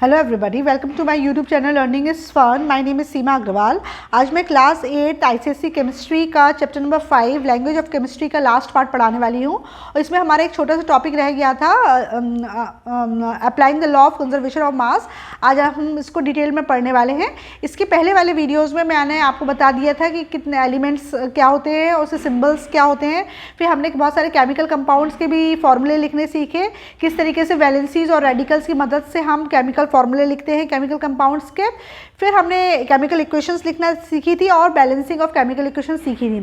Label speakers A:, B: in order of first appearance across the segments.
A: Hello everybody, welcome to my YouTube channel learning is fun. My name is Seema Agrawal. आज मैं class 8 ICSE chemistry का chapter number 5 language of chemistry का last part पढ़ाने वाली हूँ। और इसमें हमारा एक छोटा सा टॉपिक रह गया था, applying the law of conservation of mass. आज हम इसको डिटेल में पढ़ने वाले हैं। इसके पहले वाले वीडियोज़ में मैंने आपको बता दिया था कि कितने एलिमेंट्स क्या होते हैं और उसके सिम्बल्स क्या होते हैं। फिर हमने बहुत सारे केमिकल कंपाउंड्स के भी फॉर्मूले लिखने सीखे, किस तरीके से वैलेंसीज और रेडिकल्स की मदद से हम केमिकल फॉर्मूले लिखते हैं केमिकल कंपाउंड्स के। फिर हमने केमिकल इक्वेशंस लिखना सीखी थी और बैलेंसिंग ऑफ केमिकल इक्वेशन सीखी थी।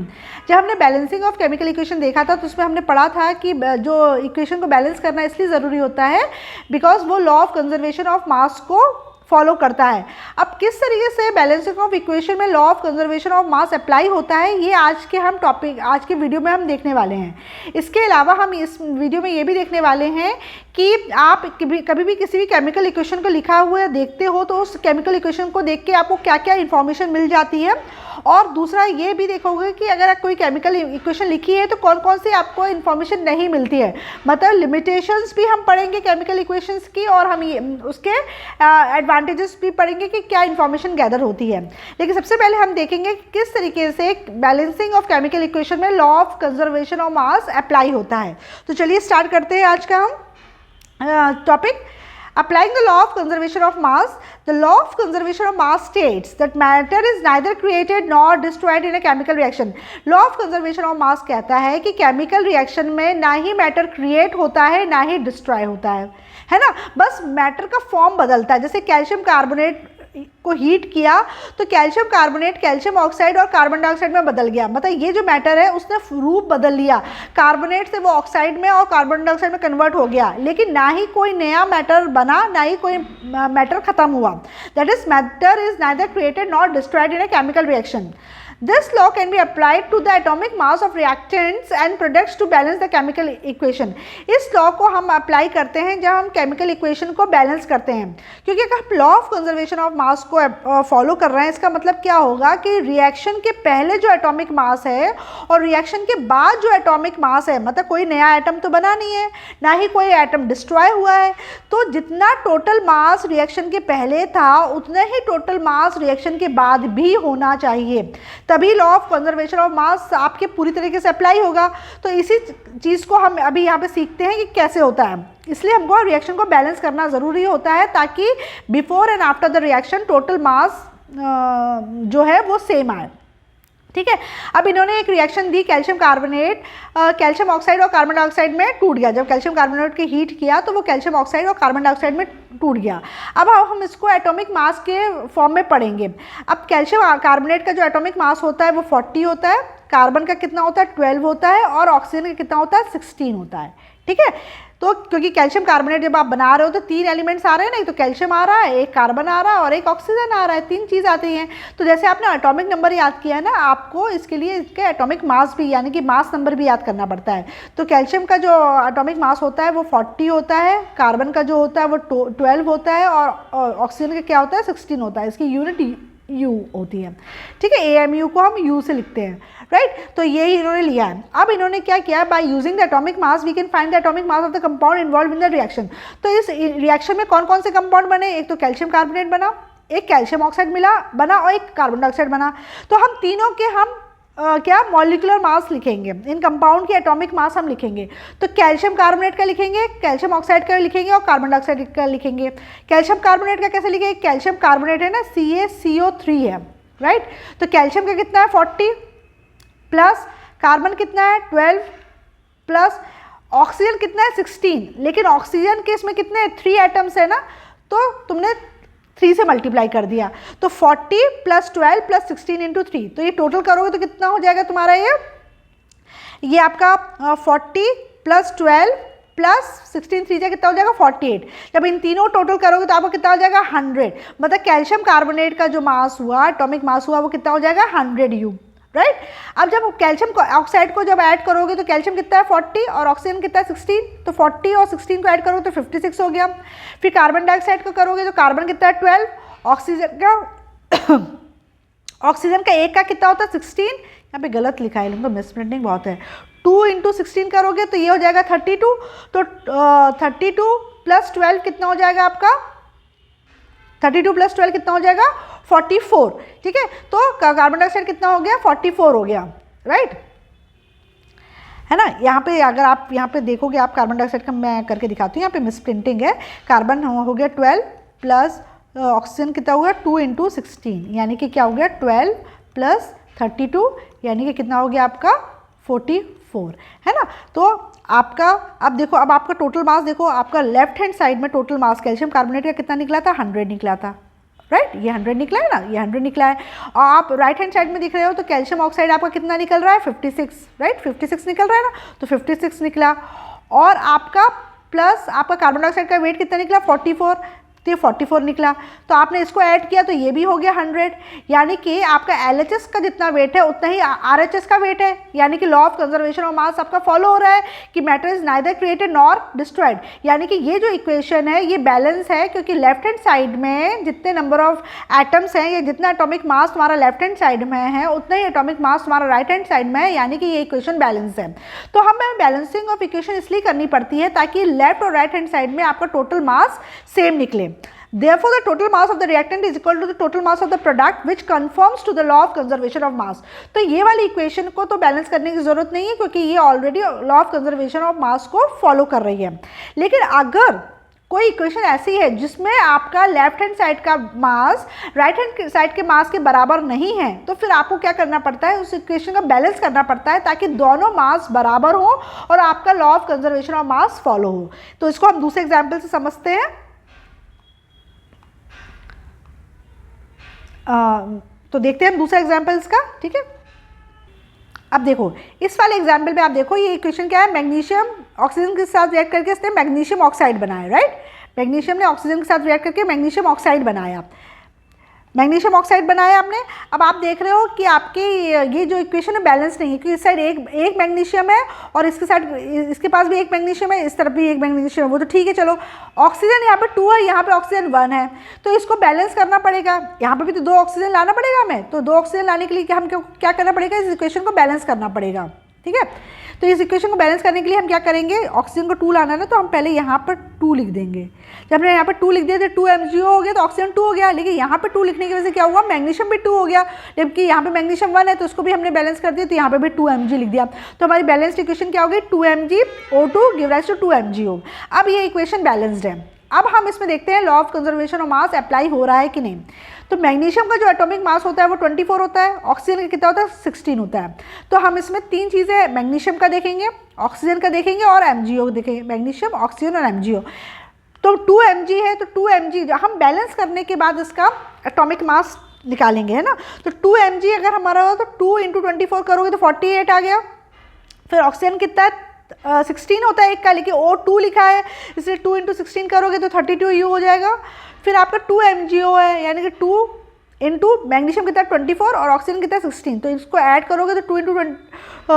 A: जब हमने बैलेंसिंग ऑफ केमिकल इक्वेशन देखा था तो उसमें हमने पढ़ा था कि जो इक्वेशन को बैलेंस करना इसलिए ज़रूरी होता है बिकॉज वो law of conservation of mass को फॉलो करता है। अब किस तरीके से बैलेंसिंग ऑफ इक्वेशन में law of conservation of mass apply होता है, ये आज के वीडियो में हम देखने वाले हैं। इसके अलावा हम इस वीडियो में ये भी देखने वाले हैं कि आप कभी भी किसी भी केमिकल इक्वेशन को लिखा हुआ देखते हो तो उस केमिकल इक्वेशन को देख के आपको क्या क्या इन्फॉर्मेशन मिल जाती है। और दूसरा ये भी देखोगे कि अगर कोई केमिकल इक्वेशन लिखी है तो कौन कौन सी आपको इन्फॉर्मेशन नहीं मिलती है, मतलब लिमिटेशंस भी हम पढ़ेंगे केमिकल इक्वेशंस की, और हम उसके एडवांटेजेस भी पढ़ेंगे कि क्या इन्फॉर्मेशन गैदर होती है। लेकिन सबसे पहले हम देखेंगे किस तरीके से बैलेंसिंग ऑफ केमिकल इक्वेशन में law of conservation of mass apply होता है। तो चलिए स्टार्ट करते हैं आज का हम topic. Applying the law of conservation of mass, the law of conservation of mass states that matter is neither created nor destroyed in a chemical reaction. Law of conservation of mass कहता है कि chemical reaction में ना ही matter create होता है ना ही destroy होता है ना, बस मैटर का फॉर्म बदलता है। जैसे कैल्शियम कार्बोनेट को हीट किया तो कैल्शियम कार्बोनेट कैल्शियम ऑक्साइड और कार्बन डाइऑक्साइड में बदल गया, मतलब ये जो मैटर है उसने रूप बदल लिया, कार्बोनेट से वो ऑक्साइड में और कार्बन डाइऑक्साइड में कन्वर्ट हो गया, लेकिन ना ही कोई नया मैटर बना ना ही कोई मैटर खत्म हुआ। That is matter is neither created not destroyed in a chemical reaction. This law can be applied to the atomic mass of reactants and products to balance the chemical equation. इस law को हम apply करते हैं जब हम chemical equation को balance करते हैं, क्योंकि अगर हम law of conservation of mass को फॉलो कर रहे हैं इसका मतलब क्या होगा कि रिएक्शन के पहले जो एटॉमिक मास है और रिएक्शन के बाद जो एटॉमिक मास है, मतलब कोई नया एटम तो बना नहीं है ना ही कोई एटम डिस्ट्रॉय हुआ है, तो जितना टोटल मास रिएक्शन के पहले था उतना ही टोटल मास रिएक्शन के बाद भी होना चाहिए, तभी law of conservation of mass आपके पूरी तरीके से अप्लाई होगा। तो इसी चीज़ को हम अभी यहाँ पे सीखते हैं कि कैसे होता है। इसलिए हमको रिएक्शन को बैलेंस करना ज़रूरी होता है ताकि before and after the reaction total mass जो है वो सेम आए। ठीक है, अब इन्होंने एक रिएक्शन दी, कैल्शियम कार्बोनेट कैल्शियम ऑक्साइड और कार्बन डाइऑक्साइड में टूट गया। जब कैल्शियम कार्बोनेट की हीट किया तो वो कैल्शियम ऑक्साइड और कार्बन डाइऑक्साइड में टूट गया। अब हम इसको एटॉमिक मास के फॉर्म में पढ़ेंगे। अब कैल्शियम कार्बोनेट का जो एटॉमिक मास होता है वो 40 होता है, कार्बन का कितना होता है 12 होता है और ऑक्सीजन का कितना होता है 16 होता है। ठीक है, तो क्योंकि कैल्शियम कार्बोनेट जब आप बना रहे हो तो 3 एलिमेंट्स आ रहे हैं ना, एक तो कैल्शियम आ रहा है, एक कार्बन आ रहा है और एक ऑक्सीजन आ रहा है, 3 चीज़ आती हैं। तो जैसे आपने एटॉमिक नंबर याद किया है ना, आपको इसके लिए इसके एटॉमिक मास भी यानी कि मास नंबर भी याद करना पड़ता है। तो कैल्शियम का जो एटॉमिक मास होता है वो 40 होता है, कार्बन का जो होता है वो 12 होता है और ऑक्सीजन का क्या होता है 16 होता है। इसकी यूनिट यू होती है। ठीक है, AMU को हम यू से लिखते हैं, राइट। तो यही इन्होंने लिया है। अब इन्होंने क्या किया, by using the atomic mass we can find the atomic mass of the compound involve in the reaction. तो इस रिएक्शन में कौन कौन से कंपाउंड बने, एक तो कैल्शियम कार्बोनेट बना, एक कैल्शियम ऑक्साइड बना और एक कार्बन डाइऑक्साइड बना। तो हम तीनों के क्या मॉलिक्यूलर मास लिखेंगे, इन कंपाउंड की एटॉमिक मास हम लिखेंगे। तो कैल्शियम कार्बोनेट का लिखेंगे, कैल्शियम ऑक्साइड का लिखेंगे और कार्बन डाइऑक्साइड का लिखेंगे। कैल्शियम कार्बोनेट का कैसे लिखेंगे, कैल्शियम कार्बोनेट है ना CaCO3 है, राइट। तो कैल्शियम का कितना है 40 प्लस कार्बन कितना है 12 प्लस ऑक्सीजन कितना है 16, लेकिन ऑक्सीजन के इसमें कितने 3 एटम्स है ना, तो तुमने 3 से मल्टीप्लाई कर दिया। तो 40 प्लस 12 प्लस 16 इंटू 3, तो ये टोटल करोगे तो कितना हो जाएगा तुम्हारा ये आपका 40 प्लस 12 प्लस 16 3 से कितना हो जाएगा 48। जब इन तीनों टोटल करोगे तो आपको कितना हो जाएगा 100, मतलब कैल्शियम कार्बोनेट का जो मास हुआ एटॉमिक मास हुआ वो कितना हो जाएगा 100U, राइट। अब जब कैल्शियम ऑक्साइड को जब ऐड करोगे तो कैल्शियम कितना है 40 और ऑक्सीजन कितना है 16, तो 40 और 16 को ऐड करोगे तो 56 हो गया। फिर कार्बन डाइऑक्साइड को करोगे तो कार्बन कितना है 12, ऑक्सीजन का एक का कितना होता है 16, यहाँ पे गलत लिखा है, इनको मिसप्रिंटिंग बहुत है। 2 इंटू 16 करोगे तो ये हो जाएगा 32, तो 32 प्लस 12 कितना हो जाएगा आपका 32 + 12 कितना हो जाएगा 44, ठीक है। तो कार्बन डाइऑक्साइड कितना हो गया 44 हो गया, राइट, है ना। यहाँ पे अगर आप यहाँ पे देखोगे, आप कार्बन डाइऑक्साइड का मैं करके दिखाती हूँ, यहाँ पे मिस प्रिंटिंग है। कार्बन हो गया 12 प्लस ऑक्सीजन कितना हो गया 2 × 16, यानी कि क्या हो गया 12 + 32, यानी कि कितना हो गया आपका 44, है ना। तो आपका अब देखो, अब आपका टोटल मास देखो, आपका लेफ्ट हैंड साइड में टोटल मास कैल्शियम कार्बोनेट का कितना निकला था 100 निकला था, राइट, ये 100 निकला है ना, ये 100 निकला है। और आप राइट हैंड साइड में दिख रहे हो तो कैल्शियम ऑक्साइड आपका कितना निकल रहा है 56, राइट, 56 निकल रहा है ना, तो 56 निकला। और आपका प्लस आपका कार्बन डाइऑक्साइड का वेट कितना निकला 44, तो ये 44 निकला। तो आपने इसको ऐड किया तो ये भी हो गया 100, यानी कि आपका LHS का जितना वेट है उतना ही RHS का वेट है, यानी कि law of conservation of mass आपका फॉलो हो रहा है कि matter is neither created nor destroyed, यानी कि ये जो इक्वेशन है ये बैलेंस है, क्योंकि लेफ्ट हैंड साइड में जितने नंबर ऑफ एटम्स हैं या जितना एटॉमिक मास तुम्हारा लेफ्ट हैंड साइड में है उतना ही एटॉमिक मास तुम्हारा राइट हैंड साइड में है, यानी कि ये इक्वेशन बैलेंस है। तो हमें बैलेंसिंग ऑफ इक्वेशन इसलिए करनी पड़ती है ताकि लेफ्ट और राइट हैंड साइड में आपका टोटल मास सेम निकले। Therefore, the total mass of the reactant is equal to the total mass of the product, which conforms to the law of conservation of mass. तो ये वाली equation को तो balance करने की जरूरत नहीं है, क्योंकि ये already law of conservation of mass को फॉलो कर रही है। लेकिन अगर कोई इक्वेशन ऐसी है जिसमें आपका लेफ्ट हैंड साइड का मास राइट हैंड साइड के मास के बराबर नहीं है, तो फिर आपको क्या करना पड़ता है, उस इक्वेशन का बैलेंस करना पड़ता है ताकि दोनों मास बराबर हो और आपका law of conservation of mass follow हो। तो इसको हम दूसरे एग्जाम्पल से समझते हैं। तो देखते हैं हम दूसरा एग्जाम्पल इसका, ठीक है। अब देखो इस वाले एग्जाम्पल में आप देखो ये इक्वेशन क्या है, मैग्नीशियम ऑक्सीजन के साथ रिएक्ट करके इसने मैग्नीशियम ऑक्साइड बनाया, राइट, मैग्नीशियम ने ऑक्सीजन के साथ रिएक्ट करके मैग्नीशियम ऑक्साइड बनाया, मैग्नीशियम ऑक्साइड बनाया आपने। अब आप देख रहे हो कि आपकी ये जो इक्वेशन है बैलेंस नहीं है, क्योंकि इस साइड एक मैग्नीशियम है और इसके साइड इसके पास भी एक मैग्नीशियम है, इस तरफ भी एक मैग्नीशियम है, वो तो ठीक है, चलो। ऑक्सीजन यहाँ पे 2 है, यहाँ पे ऑक्सीजन 1 है, तो इसको बैलेंस करना पड़ेगा। यहाँ पे भी तो 2 ऑक्सीजन लाना पड़ेगा हमें, तो 2 ऑक्सीजन लाने के लिए हम क्या करना पड़ेगा, इस इक्वेशन को बैलेंस करना पड़ेगा, ठीक है। तो इस इक्वेशन को बैलेंस करने के लिए हम क्या करेंगे, ऑक्सीजन को 2 लाना है ना, तो हम पहले यहाँ पर 2 लिख देंगे। जब हमने यहाँ पर 2 लिख दिया तो 2 MgO हो गया, तो ऑक्सीजन 2 हो गया। लेकिन यहाँ पर 2 लिखने की वजह से क्या हुआ, मैग्नीशियम भी 2 हो गया, जबकि यहाँ पे मैग्नीशियम 1 है तो उसको भी हमने बैलेंस कर दिया, तो यहाँ पे भी 2 Mg लिख दिया। तो हमारी बैलेंस्ड इक्वेशन क्या हो गई, 2 MgO2 give rise to 2 MgO। अब ये इक्वेशन बैलेंस्ड है। अब हम इसमें देखते हैं law of conservation of mass apply हो रहा है कि नहीं। तो मैग्नीशियम का जो एटॉमिक मास होता है वो 24 होता है, ऑक्सीजन का कितना होता है 16 होता है। तो हम इसमें 3 चीज़ें मैग्नीशियम का देखेंगे, ऑक्सीजन का देखेंगे और MgO देखेंगे, मैग्नीशियम, ऑक्सीजन और MgO। तो 2 Mg है, तो 2 Mg हम बैलेंस करने के बाद इसका एटॉमिक मास निकालेंगे, है ना। तो 2 Mg अगर हमारा हो तो 2 × 24 करोगे तो 48 आ गया। फिर ऑक्सीजन कितना है 16 होता है एक का, लेकिन O2 लिखा है इसलिए 2 × 16 करोगे तो 32U हो जाएगा। फिर आपका 2 MgO है, यानी कि 2 × मैग्नीशियम कितना 24 और ऑक्सीजन कितना 16, तो इसको ऐड करोगे तो 2 ×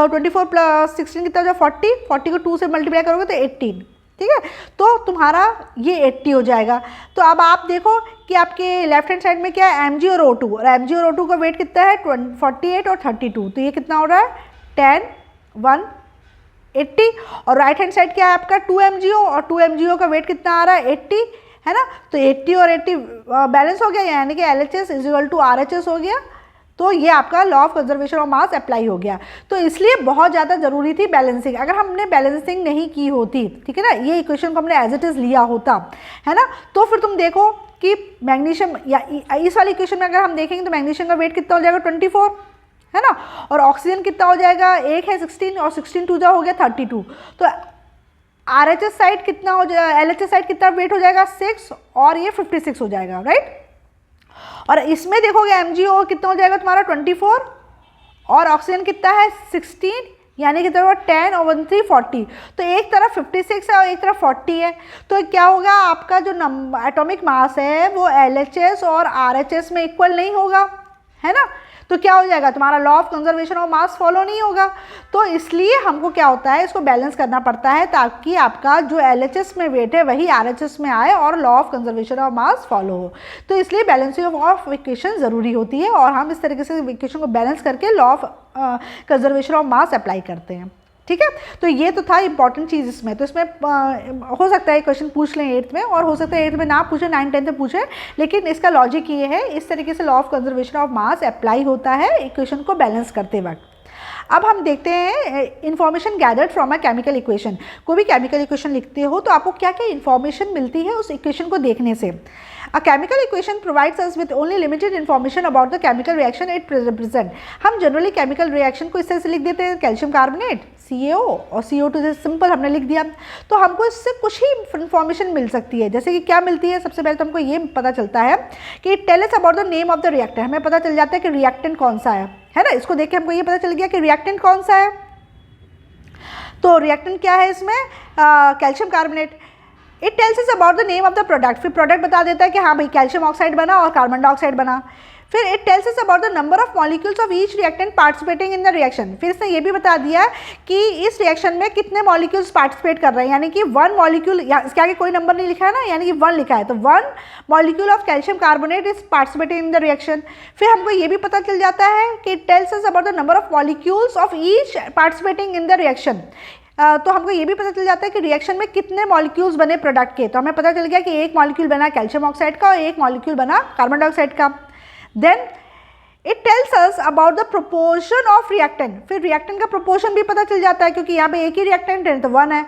A: 24 + 16 कितना हो जाएगा 40 को 2 से मल्टीप्लाई करोगे तो 18, ठीक है। तो तुम्हारा ये 80 हो जाएगा। तो अब आप देखो कि आपके लेफ्ट हैंड साइड में क्या है Mg और O2, और Mg और O2 का वेट कितना है 48 और 32, तो ये कितना हो रहा है 10 1 80। और राइट हैंड साइड क्या है आपका 2 MgO, और 2 MgO का वेट कितना आ रहा है 80, है ना। तो 80 और 80 बैलेंस हो गया, यानी कि LHS = RHS हो गया। तो ये आपका law of conservation of mass apply हो गया। तो इसलिए बहुत ज़्यादा ज़रूरी थी बैलेंसिंग। अगर हमने बैलेंसिंग नहीं की होती, ठीक है ना, ये इक्वेशन को हमने एज इट इज़ लिया होता, है ना, तो फिर तुम देखो कि मैग्नीशियम या इस वाली इक्वेशन में अगर हम देखेंगे तो मैग्नीशियम का वेट कितना हो जाएगा 24, है ना, और ऑक्सीजन कितना हो जाएगा, एक है 16 और 16 2 हो गया 32। तो RHS साइड कितना हो जाएगा, LHS साइड कितना वेट हो जाएगा 6 और ये 56 हो जाएगा, राइट। और इसमें देखोगे MgO कितना हो जाएगा तुम्हारा 24 और ऑक्सीजन कितना है 16, यानी कि तो 10 और 1 3 40। तो एक तरफ 56 है और एक तरफ 40 है, तो क्या होगा आपका जो एटॉमिक मास है वो LHS और RHS में इक्वल नहीं होगा, है ना। तो क्या हो जाएगा तुम्हारा law of conservation of mass follow नहीं होगा। तो इसलिए हमको क्या होता है, इसको बैलेंस करना पड़ता है ताकि आपका जो LHS में वेट है वही RHS में आए और law of conservation of mass follow हो। तो इसलिए बैलेंसिंग ऑफ इक्वेशन ज़रूरी होती है और हम इस तरीके से इक्वेशन को बैलेंस करके law of conservation of mass apply करते हैं। ठीक है। तो ये तो था इंपॉर्टेंट चीज़ इसमें। तो इसमें हो सकता है क्वेश्चन पूछ लें 8th में, और हो सकता है 8th में ना पूछे, 9th 10th में पूछे, लेकिन इसका लॉजिक ये है, इस तरीके से law of conservation of mass apply होता है इक्वेशन को बैलेंस करते वक्त। अब हम देखते हैं information gathered from a chemical equation. कोई भी केमिकल इक्वेशन लिखते हो तो आपको क्या क्या इन्फॉर्मेशन मिलती है उस इक्वेशन को देखने से। A chemical equation provides us with only limited information about the chemical reaction it represent। हम जनरली केमिकल रिएक्शन को इस तरह से लिख देते हैं, कैल्शियम कार्बोनेट CaO और CO2 से सिंपल हमने लिख दिया। तो हमको इससे कुछ ही इन्फॉर्मेशन मिल सकती है। जैसे कि क्या मिलती है, सबसे पहले तो हमको ये पता चलता है कि tell us about the name of the reactant. हमें पता चल जाता है कि रिएक्टेंट कौन सा है ना। इसको देख के हमको ये पता चल गया कि रिएक्टेंट कौन सा है। तो रिएक्टेंट क्या है इसमें, calcium carbonate. It tells us about the name of the product. फिर प्रोडक्ट बता देता है कि हाँ भाई कैल्शियम ऑक्साइड बना और कार्बन डाइऑक्साइड बना। फिर it tells us about the number of molecules of each reactant participating in the reaction. फिर इसने ये भी बता दिया कि इस रिएक्शन में कितने मॉलिक्यूल्स पार्टिसिपेट कर रहे हैं, यानी कि 1 मॉलिक्यूल, इसके आगे कोई नंबर नहीं लिखा है ना, यानी कि 1 लिखा है, तो 1 molecule of calcium carbonate is participating in the reaction. फिर हमको ये भी पता चल जाता है कि it tells us about the number of molecules of each participating in the reaction. तो हमको ये भी पता चल जाता है कि रिएक्शन में कितने मॉलिक्यूल्स बने प्रोडक्ट के। तो हमें पता चल गया कि एक मॉलिक्यूल बना कैल्शियम ऑक्साइड का और एक मॉलिक्यूल बना कार्बन डाइऑक्साइड का। Then it tells us about the proportion of reactant. फिर रिएक्टेंट का प्रोपोर्शन भी पता चल जाता है, क्योंकि यहाँ पे एक ही रिएक्टेंट है तो 1 है।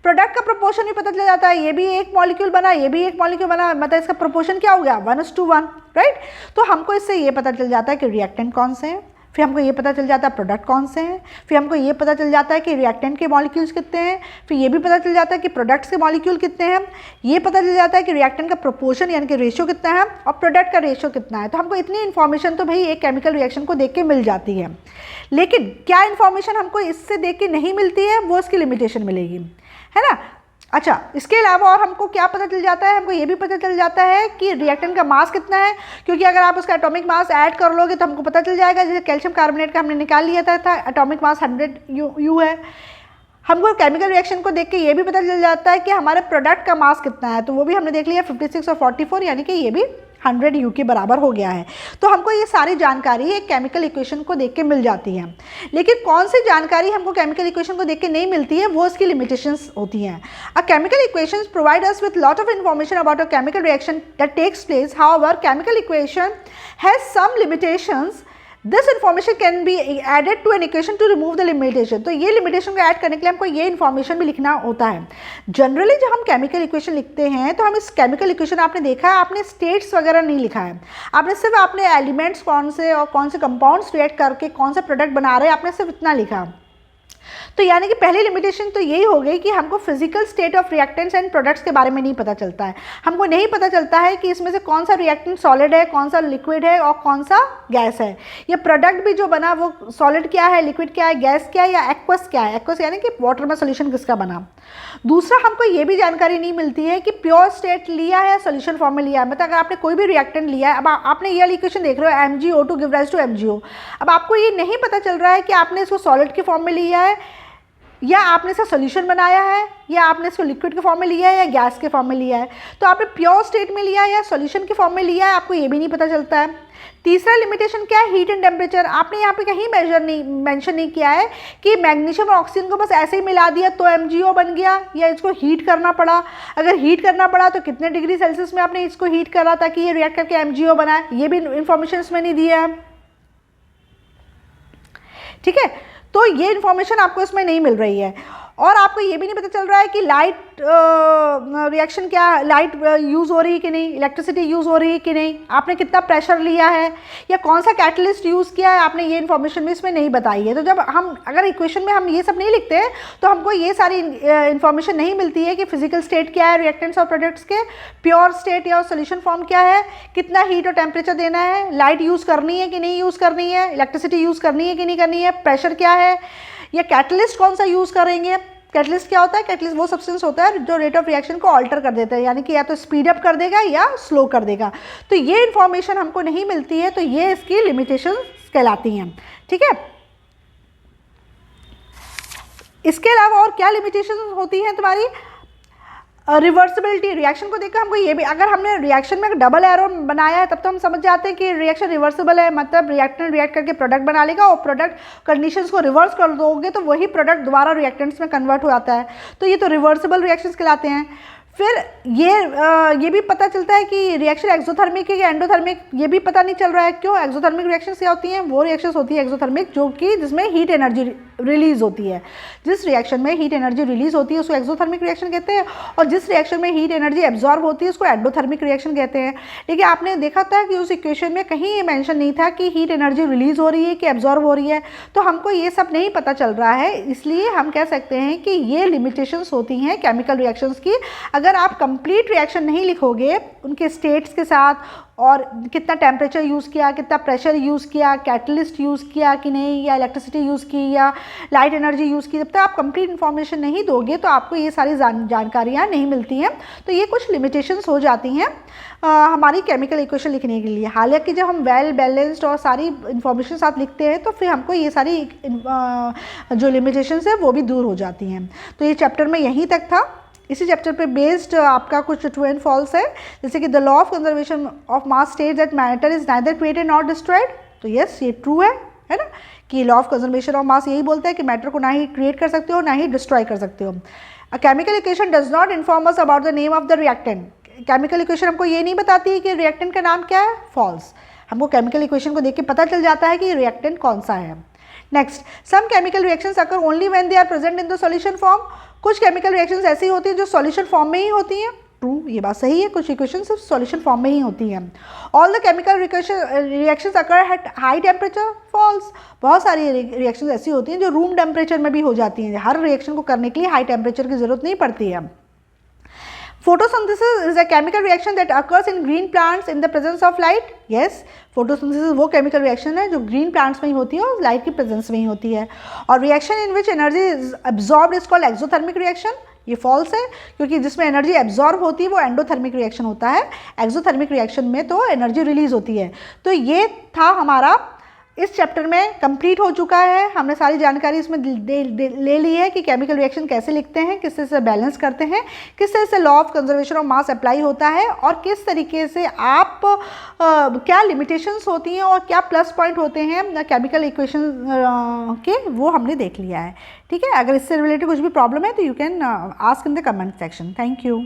A: प्रोडक्ट का प्रोपोर्शन भी पता चल जाता है, ये भी एक मॉलिक्यूल बना, ये भी एक मॉलिक्यूल बना, मतलब इसका प्रोपोर्शन क्या हो गया, 1:1, राइट। तो हमको इससे ये पता चल जाता है कि रिएक्टेंट कौन से हैं, फिर हमको ये पता चल जाता है प्रोडक्ट कौन से हैं, फिर हमको ये पता चल जाता है कि रिएक्टेंट के मॉलिक्यूल्स कितने हैं, फिर ये भी पता चल जाता है कि प्रोडक्ट्स के मॉलिक्यूल कितने हैं, ये पता चल जाता है कि रिएक्टेंट का प्रोपोर्शन यानी कि रेशियो कितना है और प्रोडक्ट का रेशियो कितना है। तो हमको इतनी इन्फॉर्मेशन तो भाई एक केमिकल रिएक्शन को देख के मिल जाती है। लेकिन क्या इन्फॉर्मेशन हमको इससे देख के नहीं मिलती है, वो इसकी लिमिटेशन मिलेगी, है ना। अच्छा, इसके अलावा और हमको क्या पता चल जाता है, हमको ये भी पता चल जाता है कि रिएक्टेंट का मास कितना है, क्योंकि अगर आप उसका एटॉमिक मास ऐड कर लोगे तो हमको पता चल जाएगा। जैसे कैल्शियम कार्बोनेट का हमने निकाल लिया था एटॉमिक मास 100 U है। हमको केमिकल रिएक्शन को देख के ये भी पता चल जाता है कि हमारे प्रोडक्ट का मास कितना है, तो वो भी हमने देख लिया 56 और 44, यानी कि ये भी 100 U के बराबर हो गया है। तो हमको ये सारी जानकारी एक केमिकल इक्वेशन को देख के मिल जाती है। लेकिन कौन सी जानकारी हमको केमिकल इक्वेशन को देख के नहीं मिलती है, वो इसकी लिमिटेशंस होती हैं। A chemical equations provide us with lot of information about a chemical reaction that takes place. However chemical equation has some limitations. This information can be added to an equation to remove the limitation. तो ये limitation को add करने के लिए हमको ये information भी लिखना होता है। जनरली जब हम केमिकल इक्वेशन लिखते हैं तो हम इस केमिकल इक्वेशन, आपने देखा है, आपने स्टेट्स वगैरह नहीं लिखा है, आपने सिर्फ आपने एलिमेंट्स कौन से और कौन से कंपाउंड्स रिएक्ट करके कौन सा प्रोडक्ट बना रहे हैं, आपने सिर्फ इतना लिखा। तो यानी कि पहली लिमिटेशन तो यही हो गई कि हमको physical state of reactants and products के बारे में नहीं पता चलता है। हमको नहीं पता चलता है कि इसमें से कौन सा रिएक्टेंट सॉलिड है, कौन सा लिक्विड है और कौन सा गैस है। ये प्रोडक्ट भी जो बना वो सॉलिड क्या है, लिक्विड क्या है, गैस क्या है या एक्वस क्या है। एक्वस यानी कि वाटर में सोल्यूशन किसका बना। दूसरा, हमको ये भी जानकारी नहीं मिलती है कि प्योर स्टेट लिया है, सोल्यूशन फॉर्म में लिया है। मतलब अगर आपने कोई भी रिएक्टेंट लिया है, अब आपने ये इक्वेशन देख रहे हो MgO2 give rise to MgO, अब आपको ये नहीं पता चल रहा है कि आपने इसको सॉलिड के फॉर्म में लिया है या आपने इसका सोल्यूशन बनाया है या आपने इसको लिक्विड के फॉर्म में लिया है या गैस के फॉर्म में लिया है। तो आपने प्योर स्टेट में लिया है या सोल्यूशन के फॉर्म में लिया है, आपको ये भी नहीं पता चलता है। तीसरा लिमिटेशन क्या है, हीट एंड टेम्परेचर। आपने यहाँ पे कहीं मेंशन नहीं किया है कि मैग्नीशियम और ऑक्सीजन को बस ऐसे ही मिला दिया तो MgO बन गया या इसको हीट करना पड़ा। अगर हीट करना पड़ा तो कितने डिग्री सेल्सियस में आपने इसको हीट करा ताकि ये रिएक्ट करके MgO बनाए, ये भी इंफॉर्मेशन इसमें नहीं दिया है। ठीक है, तो ये इन्फॉर्मेशन आपको इसमें नहीं मिल रही है। और आपको ये भी नहीं पता चल रहा है कि लाइट रिएक्शन क्या, लाइट यूज़ हो रही है कि नहीं, इलेक्ट्रिसिटी यूज़ हो रही है कि नहीं, आपने कितना प्रेशर लिया है या कौन सा कैटलिस्ट यूज़ किया है, आपने ये इन्फॉर्मेशन भी इसमें नहीं बताई है। तो जब हम अगर इक्वेशन में हम ये सब नहीं लिखते हैं तो हमको ये सारी इन्फॉर्मेशन नहीं मिलती है कि फिजिकल स्टेट क्या है रिएक्टेंट्स और प्रोडक्ट्स के, प्योर स्टेट या सोल्यूशन फॉर्म क्या है, कितना हीट और टेम्परेचर देना है, लाइट यूज़ करनी है कि नहीं यूज़ करनी है, इलेक्ट्रिसिटी यूज़ करनी है कि नहीं करनी है, प्रेशर क्या है, या कैटलिस्ट कौन सा यूज़ करेंगे। कैटलिस्ट क्या होता है, कैटलिस्ट वो सब्सटेंस होता है जो रेट ऑफ रिएक्शन को ऑल्टर कर देता है, यानी कि या तो स्पीड अप कर देगा या स्लो कर देगा। तो ये इन्फॉर्मेशन हमको नहीं मिलती है, तो ये इसकी लिमिटेशन कहलाती हैं। ठीक है, इसके अलावा और क्या लिमिटेशन होती हैं तुम्हारी, रिवर्सिबिलिटी, रिएक्शन को देखकर हमको ये भी, अगर हमने रिएक्शन में डबल एरो बनाया है तब तो हम समझ जाते हैं कि रिएक्शन रिवर्सिबल है, मतलब रिएक्टेंट रिएक्ट करके प्रोडक्ट बना लेगा और प्रोडक्ट कंडीशंस को रिवर्स कर दोगे तो वही प्रोडक्ट दोबारा रिएक्टेंट्स में कन्वर्ट हो जाता है, तो ये तो रिवर्सिबल रिएक्शंस कहलाते हैं। फिर ये भी पता चलता है कि रिएक्शन एक्सोथर्मिक है या एंडोथर्मिक, ये भी पता नहीं चल रहा है। क्यों? एक्सोथर्मिक रिएक्शंस क्या होती हैं? वो रिएक्शंस होती है एक्सोथर्मिक जो कि जिसमें हीट एनर्जी रिलीज होती है। जिस रिएक्शन में हीट एनर्जी रिलीज होती है उसको एक्सोथर्मिक रिएक्शन कहते हैं, और जिस रिएक्शन में हीट एनर्जी एब्जॉर्ब होती है उसको एंडोथर्मिक रिएक्शन कहते हैं। लेकिन आपने देखा था कि उस इक्वेशन में कहीं ये मेंशन नहीं था कि हीट एनर्जी रिलीज हो रही है कि एब्जॉर्ब हो रही है, तो हमको ये सब नहीं पता चल रहा है। इसलिए हम कह सकते हैं कि ये लिमिटेशंस होती हैं केमिकल रिएक्शंस की। अगर आप कंप्लीट रिएक्शन नहीं लिखोगे उनके स्टेट्स के साथ, और कितना टेम्परेचर यूज़ किया, कितना प्रेशर यूज़ किया, कैटलिस्ट यूज़ किया कि नहीं, या इलेक्ट्रिसिटी यूज़ की या लाइट एनर्जी यूज़ की, जब तक आप कंप्लीट इन्फॉर्मेशन नहीं दोगे तो आपको ये सारी जानकारियाँ नहीं मिलती हैं। तो ये कुछ लिमिटेशंस हो जाती हैं हमारी केमिकल इक्वेशन लिखने के लिए। हालांकि जब हम वेल बैलेंस्ड और सारी इन्फॉर्मेशन साथ लिखते हैं तो फिर हमको ये सारी जो लिमिटेशंस है वो भी दूर हो जाती हैं। तो ये चैप्टर में यहीं तक था। इसी चैप्टर पे बेस्ड आपका कुछ ट्रू एंड फॉल्स है, जैसे कि the law of conservation of mass state that matter is neither created not destroyed. तो यस, ये ट्रू है ना, कि law of conservation of mass यही बोलता है कि मैटर को ना ही क्रिएट कर सकते हो ना ही डिस्ट्रॉय कर सकते हो। A chemical equation does not inform us about the name of the reactant. Chemical equation हमको ये नहीं बताती है कि रिएक्टेंट का नाम क्या है, फॉल्स। हमको केमिकल इक्वेशन को देख के पता चल जाता है कि रिएक्टेंट कौन सा है। Next, some chemical reactions occur only when they are present in the solution form. कुछ केमिकल रिएक्शंस ऐसी होती हैं जो सॉल्यूशन फॉर्म में ही होती हैं। ट्रू, ये बात सही है, कुछ इक्वेशन सिर्फ सॉल्यूशन फॉर्म में ही होती हैं। All the chemical reactions occur at high temperature, false. बहुत सारी रिएक्शंस ऐसी होती हैं जो रूम टेम्परेचर में भी हो जाती हैं। हर रिएक्शन को करने के लिए हाई टेम्परेचर की जरूरत नहीं पड़ती है। Photosynthesis is a chemical reaction that occurs in green plants in the presence of light. Yes, photosynthesis वो chemical reaction है जो green plants में ही होती है और light की presence में ही होती है। और reaction in which energy is absorbed is called exothermic reaction. ये false है, क्योंकि जिसमें एनर्जी एब्जॉर्ब होती है वो एंडोथर्मिक रिएक्शन होता है। एक्सोथर्मिक रिएक्शन में तो एनर्जी रिलीज होती है। तो ये था हमारा इस चैप्टर में कंप्लीट हो चुका है। हमने सारी जानकारी इसमें ले ली है कि केमिकल रिएक्शन कैसे लिखते हैं, किस तरह से बैलेंस करते हैं, किस तरह से law of conservation of mass apply होता है, और किस तरीके से आप क्या लिमिटेशंस होती हैं और क्या प्लस पॉइंट होते हैं केमिकल इक्वेशन के, वो हमने देख लिया है। ठीक है, अगर इससे रिलेटेड कुछ भी प्रॉब्लम है तो you can ask in the comment section. Thank you.